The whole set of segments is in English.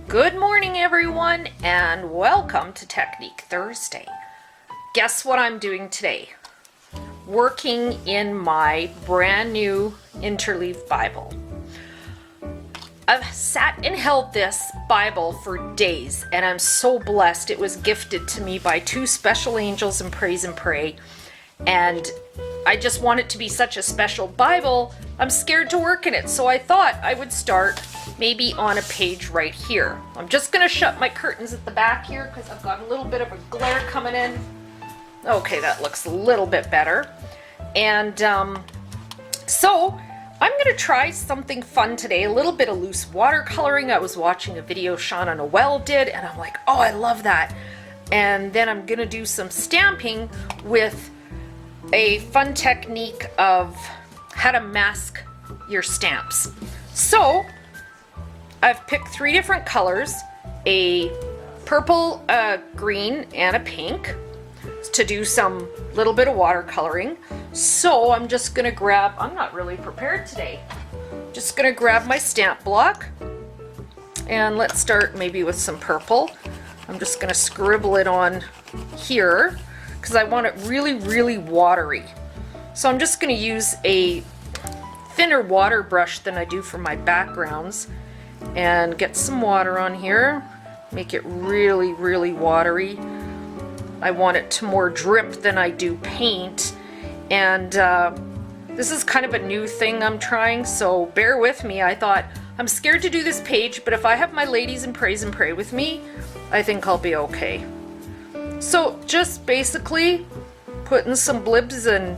Good morning, everyone, and welcome to Technique Thursday. Guess what I'm doing today? Working in my brand new interleaf Bible. I've sat and held this Bible for days, and I'm so blessed. It was gifted to me by two special angels in Praise and Pray, and I just want it to be such a special Bible. I'm scared to work in it, so I thought I would start maybe on a page right here. I'm just going to shut my curtains at the back here because I've got a little bit of a glare coming in. Okay, that looks a little bit better. And so I'm going to try something fun today, a little bit of loose watercoloring. I was watching a video Shauna Noel did, and I'm like, oh, I love that. And then I'm going to do some stamping with a fun technique of how to mask your stamps. So I've picked three different colors, a purple, a green, and a pink, to do some little bit of watercoloring. So I'm just gonna grab, I'm not really prepared today, just gonna grab my stamp block, and let's start maybe with some purple. I'm just gonna scribble it on here because I want it really, really watery. So I'm just gonna use a thinner water brush than I do for my backgrounds and get some water on here, make it really, really watery. I want it to more drip than I do paint, and this is kind of a new thing I'm trying, so bear with me. I thought, I'm scared to do this page, but if I have my ladies in Praise and Pray with me, I think I'll be okay. So just basically putting some blibs and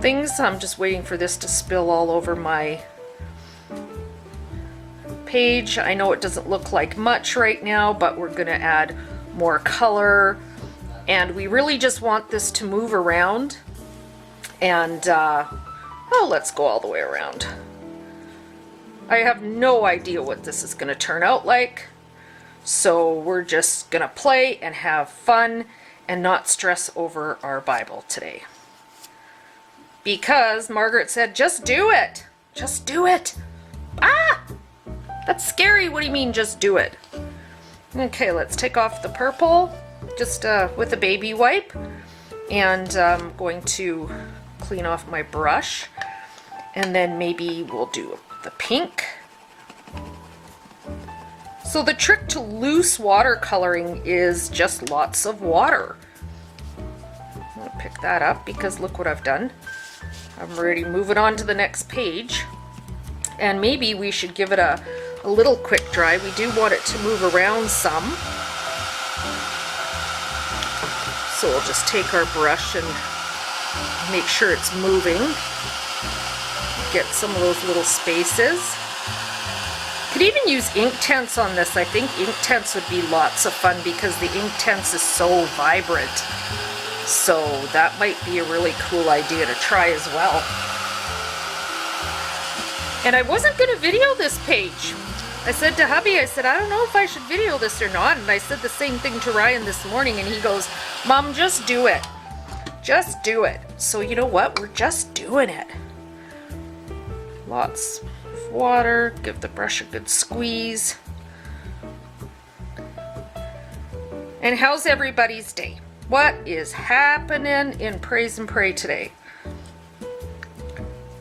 things. I'm just waiting for this to spill all over my page. I know it doesn't look like much right now, but we're gonna add more color, and we really just want this to move around. And oh, let's go all the way around. I have no idea what this is gonna turn out like, so we're just gonna play and have fun and not stress over our Bible today, because Margaret said, just do it, just do it. Ah, that's scary. What do you mean, just do it? Okay, let's take off the purple just with a baby wipe, and I'm going to clean off my brush, and then maybe we'll do the pink. So the trick to loose watercoloring is just lots of water. I'm gonna pick that up because look what I've done. I'm ready to move it on to the next page, and maybe we should give it a little quick dry. We do want it to move around some. So we'll just take our brush and make sure it's moving. Get some of those little spaces. Could even use Inktense on this. I think Inktense would be lots of fun because the Inktense is so vibrant. So that might be a really cool idea to try as well. And I wasn't going to video this page. I said to hubby, I said, I don't know if I should video this or not. And I said the same thing to Ryan this morning, and he goes, Mom, just do it. Just do it. So you know what? We're just doing it. Lots of water. Give the brush a good squeeze. And how's everybody's day? What is happening in Praise and Pray today?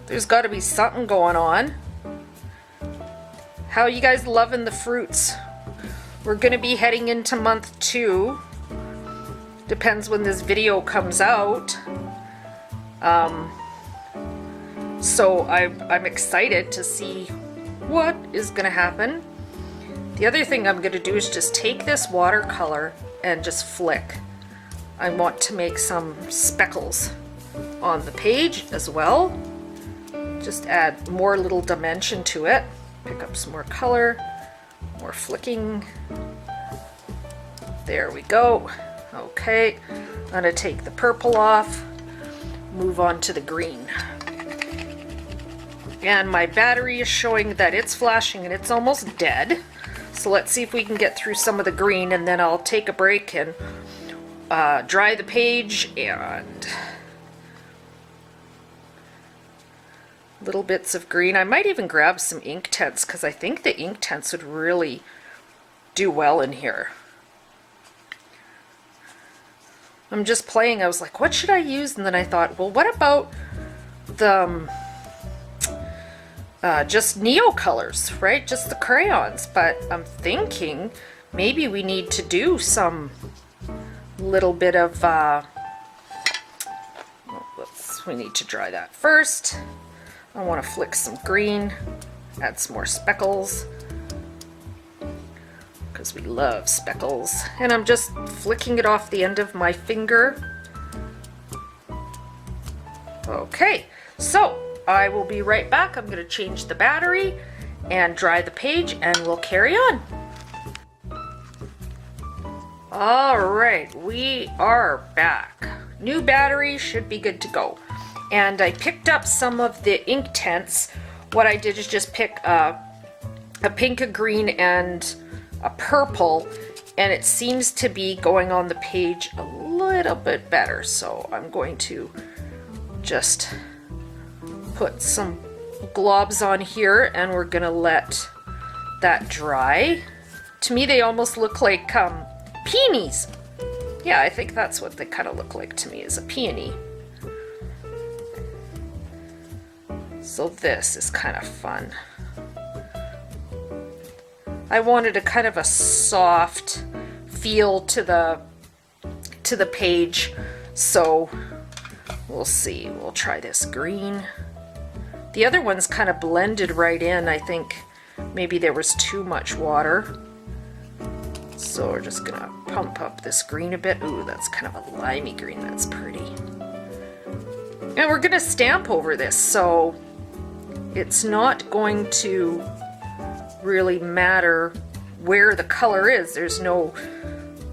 There's got to be something going on. How are you guys loving the fruits? We're going to be heading into month 2. Depends when this video comes out. So I'm excited to see what is going to happen. The other thing I'm going to do is just take this watercolor and just flick. I want to make some speckles on the page as well. Just add more little dimension to it. Pick up some more color, more flicking. There we go. Okay, I'm gonna take the purple off, move on to the green. And my battery is showing that it's flashing and it's almost dead. So let's see if we can get through some of the green, and then I'll take a break and dry the page and Little bits of green. I might even grab some Inktense because I think the Inktense would really do well in here. I'm just playing. I was like, what should I use? And then I thought, well, what about the just NeoColors, right? Just the crayons. But I'm thinking maybe we need to do some little bit of we need to dry that first. I want to flick some green, add some more speckles, because we love speckles. And I'm just flicking it off the end of my finger. Okay, so I will be right back. I'm going to change the battery and dry the page, and we'll carry on. All right, we are back. New battery, should be good to go. And I picked up some of the Inktense. What I did is just pick a pink, a green, and a purple, and it seems to be going on the page a little bit better. So I'm going to just put some globs on here, and we're gonna let that dry. To me, they almost look like peonies. Yeah, I think that's what they kind of look like to me, is a peony. So this is kind of fun. I wanted a kind of a soft feel to the page, so we'll see. We'll try this green. The other one's kind of blended right in. I think maybe there was too much water. So we're just gonna pump up this green a bit. Ooh, that's kind of a limey green. That's pretty. And we're gonna stamp over this, so it's not going to really matter where the color is. There's no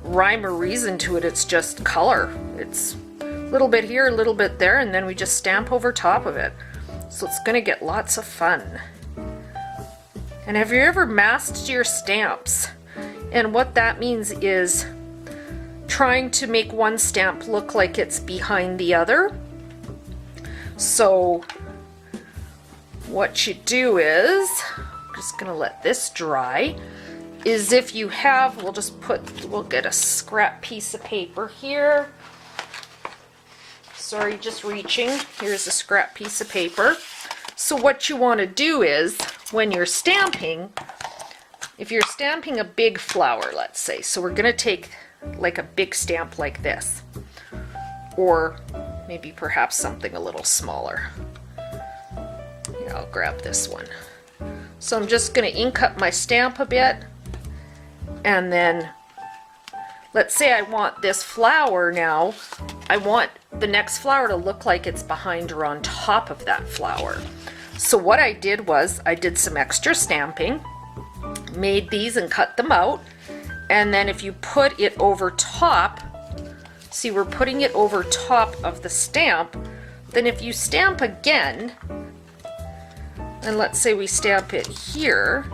rhyme or reason to it. It's just color. It's a little bit here, a little bit there, and then we just stamp over top of it. So it's gonna get lots of fun. And have you ever masked your stamps? And what that means is trying to make one stamp look like it's behind the other. So what you do is, I'm just gonna let this dry, is if you have, we'll get a scrap piece of paper here. Sorry, just reaching. Here's a scrap piece of paper. So what you want to do is, when you're stamping, if you're stamping a big flower, let's say, so we're going to take like a big stamp like this, or maybe perhaps something a little smaller. Yeah, I'll grab this one. So I'm just going to ink up my stamp a bit, and then let's say I want this flower now, I want the next flower to look like it's behind or on top of that flower. So what I did was I did some extra stamping, made these and cut them out, and then if you put it over top, see, we're putting it over top of the stamp, then if you stamp again, and let's say we stamp it here,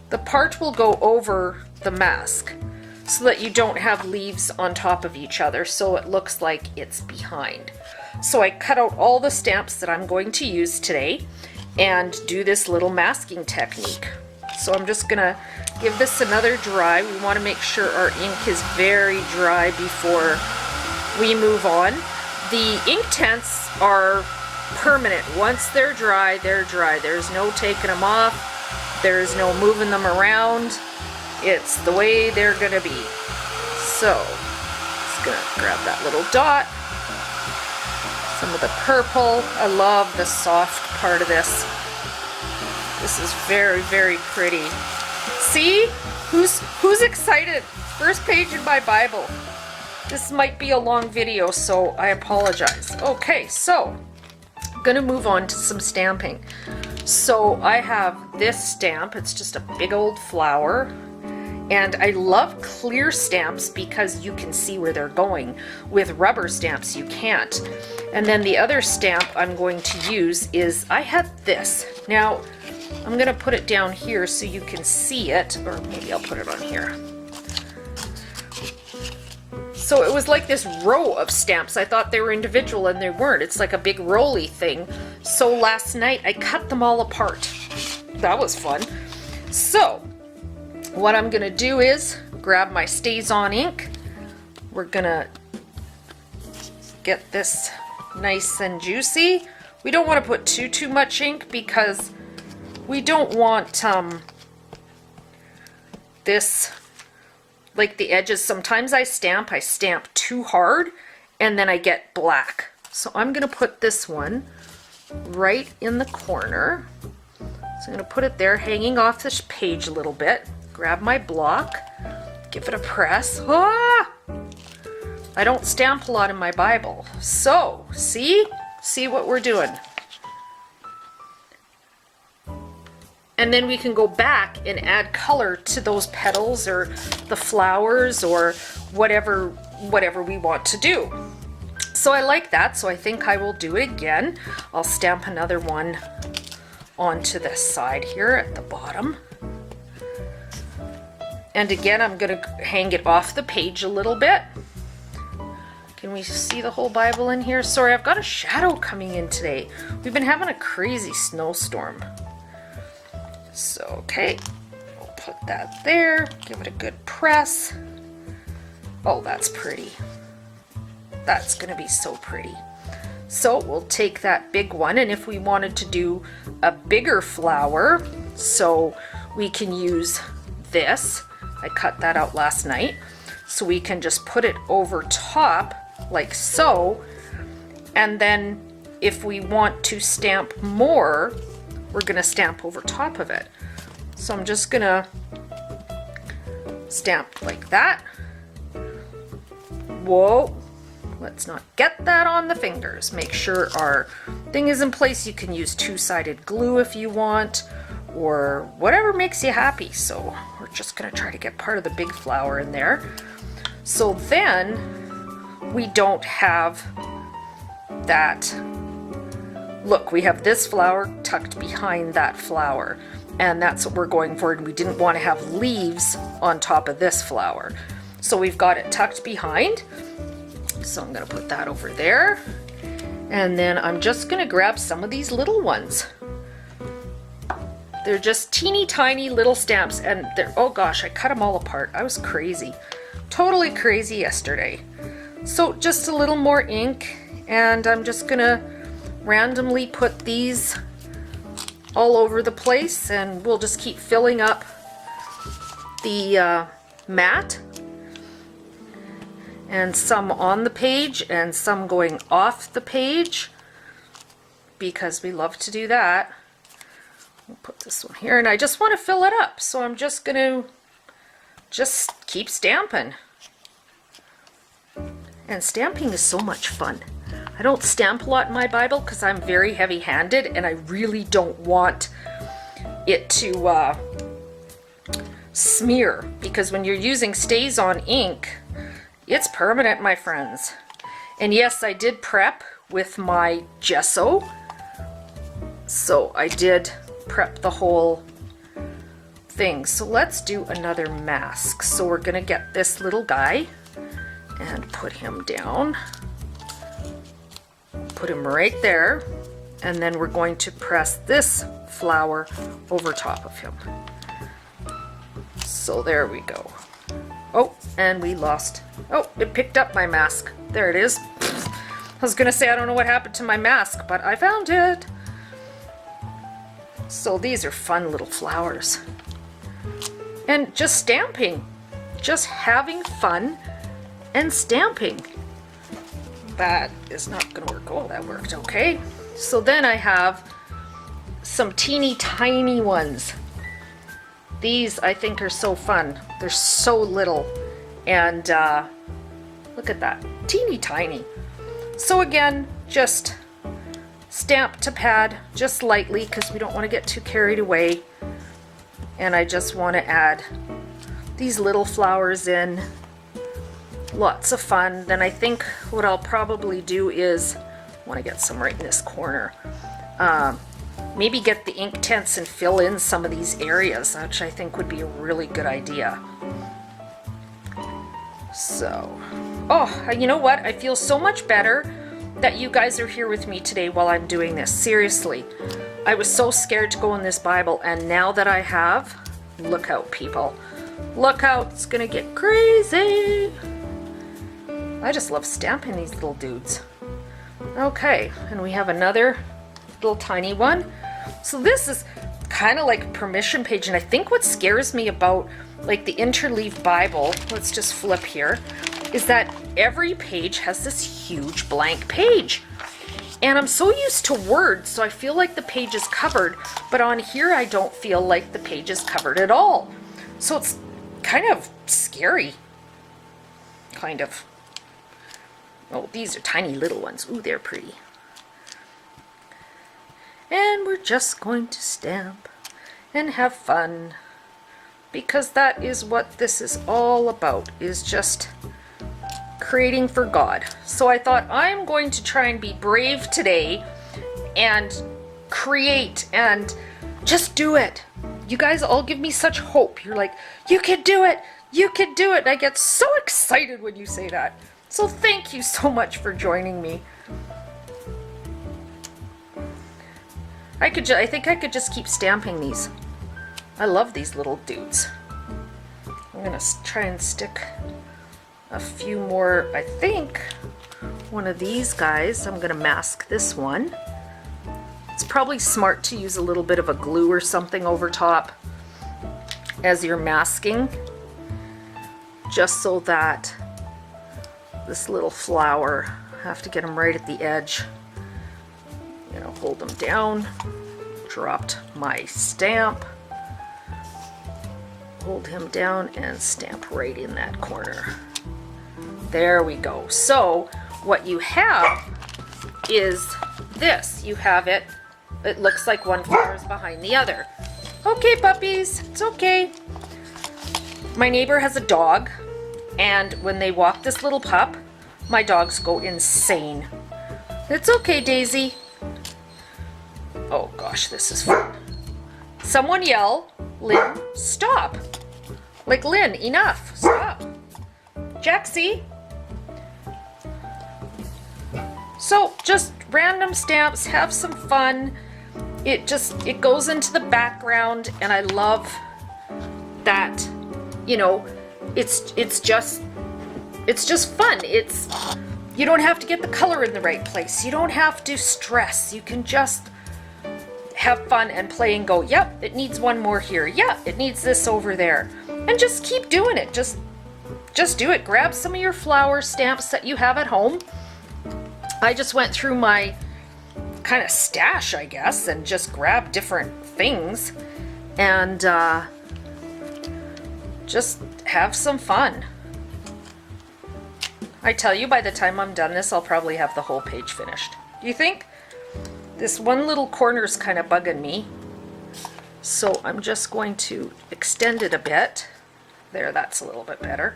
the part will go over the mask so that you don't have leaves on top of each other, so it looks like it's behind. So I cut out all the stamps that I'm going to use today and do this little masking technique. So I'm just gonna give this another dry. We want to make sure our ink is very dry before we move on. The Inktense are permanent. Once they're dry, they're dry. There's no taking them off. There's no moving them around. It's the way they're gonna be. So, just gonna grab that little dot. Some of the purple. I love the soft part of this. This is very, very pretty. See? Who's excited? First page in my Bible. This might be a long video, so I apologize. Okay, so I'm gonna move on to some stamping. So I have this stamp. It's just a big old flower. And I love clear stamps because you can see where they're going. With rubber stamps, you can't. And then the other stamp I'm going to use is, I have this. Now, I'm gonna put it down here so you can see it, or maybe I'll put it on here. So it was like this row of stamps. I thought they were individual and they weren't. It's like a big rolly thing. So last night I cut them all apart. That was fun. So what I'm gonna do is grab my StazOn ink. We're gonna get this nice and juicy. We don't want to put too much ink because we don't want this, like the edges. Sometimes I stamp too hard and then I get black. So I'm gonna put this one right in the corner. So I'm gonna put it there, hanging off this page a little bit. Grab my block, give it a press. Ah! I don't stamp a lot in my Bible. So, see what we're doing. And then we can go back and add color to those petals or the flowers or whatever we want to do. So I like that, so I think I will do it again. I'll stamp another one onto this side here at the bottom. And again, I'm going to hang it off the page a little bit. Can we see the whole Bible in here? Sorry, I've got a shadow coming in today. We've been having a crazy snowstorm. So, okay, we'll put that there, give it a good press. Oh, that's pretty. That's gonna be so pretty. So we'll take that big one, and if we wanted to do a bigger flower, so we can use this. I cut that out last night. So we can just put it over top like so, and then if we want to stamp more, we're gonna stamp over top of it. So I'm just gonna stamp like that. Whoa, let's not get that on the fingers. Make sure our thing is in place. You can use two-sided glue if you want, or whatever makes you happy. So we're just gonna try to get part of the big flower in there. So then we don't have that. Look, we have this flower tucked behind that flower, and that's what we're going for, and we didn't want to have leaves on top of this flower. So we've got it tucked behind. So I'm going to put that over there, and then I'm just going to grab some of these little ones. They're just teeny tiny little stamps, and they're, oh gosh, I cut them all apart. I was crazy, totally crazy yesterday. So just a little more ink, and I'm just gonna randomly put these all over the place, and we'll just keep filling up the mat, and some on the page and some going off the page, because we love to do that. We'll put this one here, and I just want to fill it up, so I'm just gonna just keep stamping. And stamping is so much fun. I don't stamp a lot in my Bible because I'm very heavy-handed, and I really don't want it to smear, because when you're using StazOn ink, it's permanent, my friends. And yes, I did prep with my gesso, so I did prep the whole thing. So let's do another mask. So we're gonna get this little guy and put him down. Put him right there, and then we're going to press this flower over top of him. So there we go. Oh, and we lost. Oh, it picked up my mask. There it is. I was gonna say I don't know what happened to my mask, but I found it. So these are fun little flowers. And just stamping. Just having fun and stamping. That is not gonna work. Oh, that worked okay. So then I have some teeny tiny ones. These I think are so fun. They're so little, and look at that, teeny tiny. So again, just stamp to pad just lightly because we don't want to get too carried away. And I just want to add these little flowers in. Lots of fun. Then I think what I'll probably do is, I want to get some right in this corner, maybe get the Inktense and fill in some of these areas, which I think would be a really good idea. So, oh, you know what? I feel so much better that you guys are here with me today while I'm doing this. Seriously, I was so scared to go in this Bible, and now that I have, look out, people. Look out, it's gonna get crazy. I just love stamping these little dudes. Okay, and we have another little tiny one. So this is kind of like a permission page, and I think what scares me about like the Interleaf Bible, let's just flip here, is that every page has this huge blank page. And I'm so used to Word, so I feel like the page is covered, but on here I don't feel like the page is covered at all. So it's kind of scary. Kind of. Oh, these are tiny little ones. Ooh, they're pretty. And we're just going to stamp and have fun, because that is what this is all about, is just creating for God. So I thought I'm going to try and be brave today and create and just do it. You guys all give me such hope. You're like, you can do it, you can do it. And I get so excited when you say that. So thank you so much for joining me. I think I could just keep stamping these. I love these little dudes. I'm gonna try and stick a few more. I think one of these guys, I'm gonna mask this one. It's probably smart to use a little bit of a glue or something over top as you're masking, just so that this little flower, I have to get them right at the edge. You know, hold them down, dropped my stamp, hold him down and stamp right in that corner. There we go. So what you have is this. You have it, it looks like one flower is behind the other. Okay, puppies, it's okay. My neighbor has a dog, and when they walk this little pup, my dogs go insane. It's okay, Daisy. Oh gosh, this is fun. Someone yell, Lynn, stop. Like, Lynn, enough, stop. Jaxie. So just random stamps, have some fun. It goes into the background, and I love that, you know, it's just fun. You don't have to get the color in the right place. You don't have to stress. You can just have fun and play and go, yep, it needs one more here. Yep, it needs this over there. And just keep doing it. Just do it. Grab some of your flower stamps that you have at home. I just went through my kind of stash, I guess, and just grabbed different things and just have some fun. I tell you, by the time I'm done this, I'll probably have the whole page finished. Do you think? This one little corner's kind of bugging me, so I'm just going to extend it a bit. There, that's a little bit better.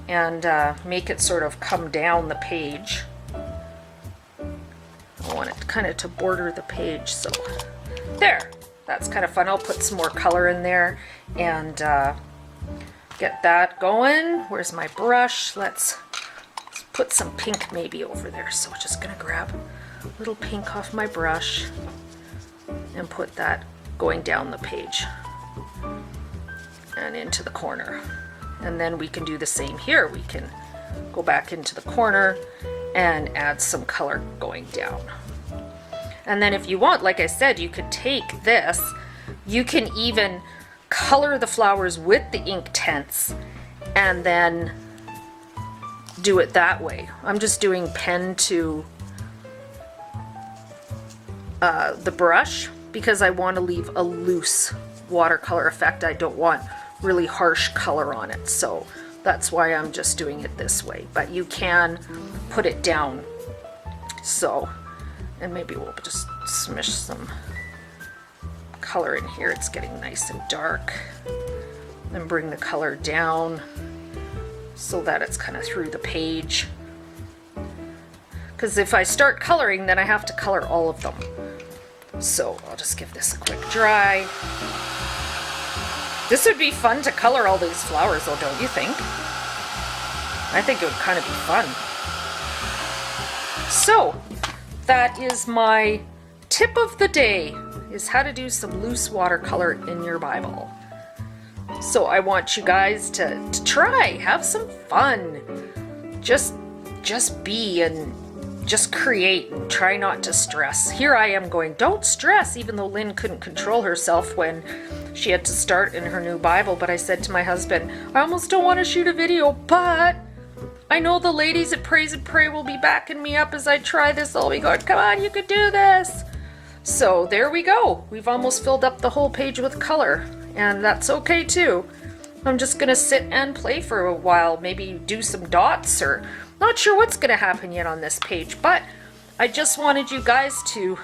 And make it sort of come down the page. I want it kind of to border the page, so there. That's kind of fun. I'll put some more color in there and get that going. Where's my brush? Let's put some pink maybe over there. So I'm just gonna grab a little pink off my brush and put that going down the page and into the corner. And then we can do the same here. We can go back into the corner and add some color going down. And then if you want, like I said, you could take this, you can even color the flowers with the Inktense and then do it that way. I'm just doing pen to the brush because I want to leave a loose watercolor effect. I don't want really harsh color on it, so that's why I'm just doing it this way. But you can put it down. So, and maybe we'll just smish some color in here. It's getting nice and dark. And bring the color down so that it's kind of through the page. Because if I start coloring, then I have to color all of them. So I'll just give this a quick dry. This would be fun to color all these flowers though, don't you think? I think it would kind of be fun. So that is my tip of the day, is how to do some loose watercolor in your Bible. So I want you guys to try, have some fun. Just be and just create and try not to stress. Here I am going, don't stress, even though Lynn couldn't control herself when she had to start in her new Bible. But I said to my husband, I almost don't want to shoot a video, but I know the ladies at Praise and Pray will be backing me up as I try this. They'll be going, come on, you could do this. So there we go. We've almost filled up the whole page with color, and that's okay too. I'm just gonna sit and play for a while, maybe do some dots, or not sure what's gonna happen yet on this page, but I just wanted you guys to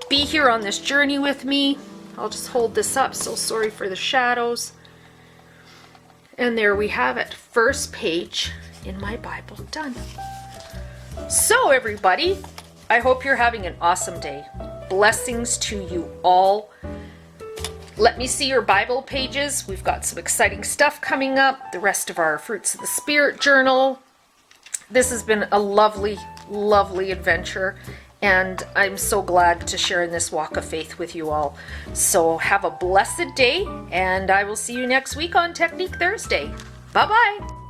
be here on this journey with me. I'll just hold this up, so sorry for the shadows. And there we have it, first page in my Bible done. So everybody, I hope you're having an awesome day. Blessings to you all. Let me see your Bible pages. We've got some exciting stuff coming up. The rest of our Fruits of the Spirit journal. This has been a lovely, lovely adventure, and I'm so glad to share in this walk of faith with you all. So have a blessed day, and I will see you next week on Technique Thursday. Bye-bye.